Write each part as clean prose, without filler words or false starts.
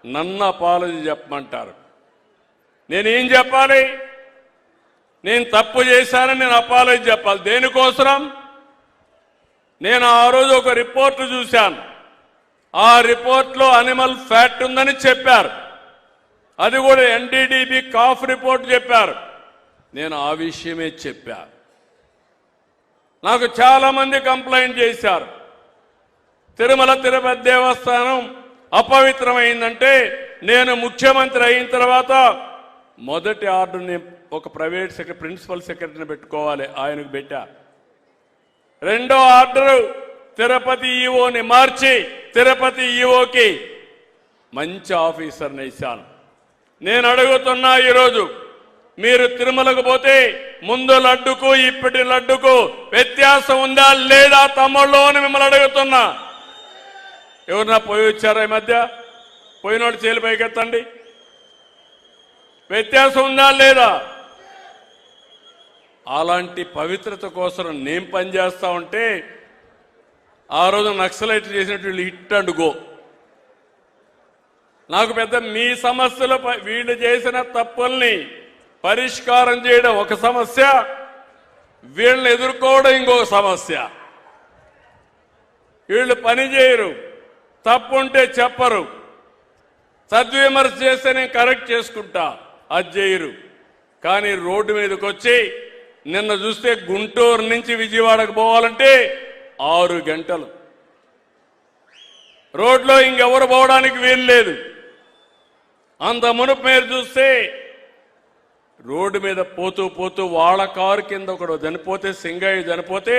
నన్ను అపాలజీ చెప్పమంటారు. నేనేం చెప్పాలి? నేను తప్పు చేశానని నేను అపాలజీ చెప్పాలి. దేనికోసం? నేను ఆ రోజు ఒక రిపోర్ట్ చూశాను. ఆ రిపోర్ట్లో అనిమల్ ఫ్యాట్ ఉందని చెప్పారు. అది కూడా ఎన్డీడీబీ కాఫ్ రిపోర్ట్ చెప్పారు. నేను ఆ విషయమే చెప్పా. నాకు చాలా మంది కంప్లైంట్ చేశారు. తిరుమల తిరుపతి దేవస్థానం అపవిత్రమైందంటే నేను ముఖ్యమంత్రి అయిన తర్వాత మొదటి ఆర్డర్ని ఒక ప్రైవేట్ ప్రిన్సిపల్ సెక్రటరీని పెట్టుకోవాలి, ఆయనకు పెట్టా. రెండో ఆర్డరు తిరుపతి ఈఓని మార్చి తిరుపతి ఈఓకి మంచి ఆఫీసర్ని ఇచ్చాను. నేను అడుగుతున్నా, ఈరోజు మీరు తిరుమలకు పోతే ముందు లడ్డుకు ఇప్పటి లడ్డుకు వ్యత్యాసం ఉందా లేదా తమ్ముళ్ళు అని మిమ్మల్ని అడుగుతున్నా. ఎవరన్నా పోయి వచ్చారా ఈ మధ్య? పోయినోడు చేలు పైకెత్తండి. వ్యత్యాసం ఉందా లేదా? అలాంటి పవిత్రత కోసం నేను పనిచేస్తా ఉంటే ఆ రోజు నక్సలైట్ చేసినట్టు హిట్ అండ్ గో. నాకు పెద్ద మీ సమస్యలు వీళ్ళు చేసిన తప్పుల్ని పరిష్కారం చేయడం ఒక సమస్య, వీళ్ళని ఎదుర్కోవడం ఇంకొక సమస్య. వీళ్ళు పని చేయరు, తప్పుంటే చెప్పరు, సద్విమర్శ చేస్తే నేను కరెక్ట్ చేసుకుంటా, అది చేయరు. కానీ రోడ్డు మీదకి వచ్చి నిన్న చూస్తే గుంటూరు నుంచి విజయవాడకు పోవాలంటే 6 గంటలు రోడ్లో ఇంకెవరు పోవడానికి వీలు లేదు. అంత మునుపు మీరు చూస్తే రోడ్డు మీద పోతూ పోతూ వాళ్ళ కారు కింద ఒకడు చనిపోతే, సింగయ్య చనిపోతే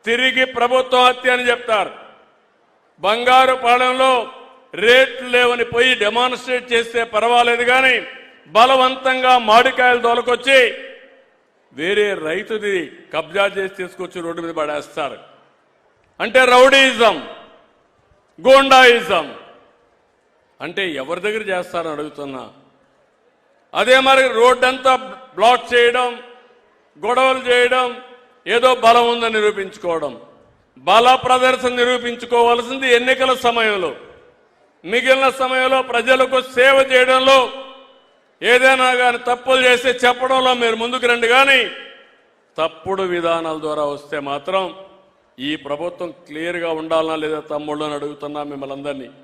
తిరిగి ప్రభుత్వ హత్య అని చెప్తారు. బంగారుపాలెంలో రేట్లు లేవని పోయి డెమాన్స్ట్రేట్ చేస్తే పర్వాలేదు, కానీ బలవంతంగా మామిడికాయలు తోలుకొచ్చి వేరే రైతుది కబ్జా చేసి తీసుకొచ్చి రోడ్డు మీద పడేస్తారు. అంటే రౌడీయిజం, గూండాయిజం. అంటే ఎవరి దగ్గర చేస్తారని అడుగుతున్నా. అదే మరి రోడ్డంతా బ్లాక్ చేయడం, గొడవలు చేయడం, ఏదో బలం ఉందని నిరూపించుకోవడం. బల ప్రదర్శన నిరూపించుకోవాల్సింది ఎన్నికల సమయంలో. మిగిలిన సమయంలో ప్రజలకు సేవ చేయడంలో ఏదైనా కానీ తప్పులు చేస్తే చెప్పడంలో మీరు ముందుకు రండి. కానీ తప్పుడు విధానాల ద్వారా వస్తే మాత్రం ఈ ప్రభుత్వం క్లియర్గా ఉండాలనా లేదా తమ్ముళ్ళని అడుగుతున్నా మిమ్మల్ని అందరినీ.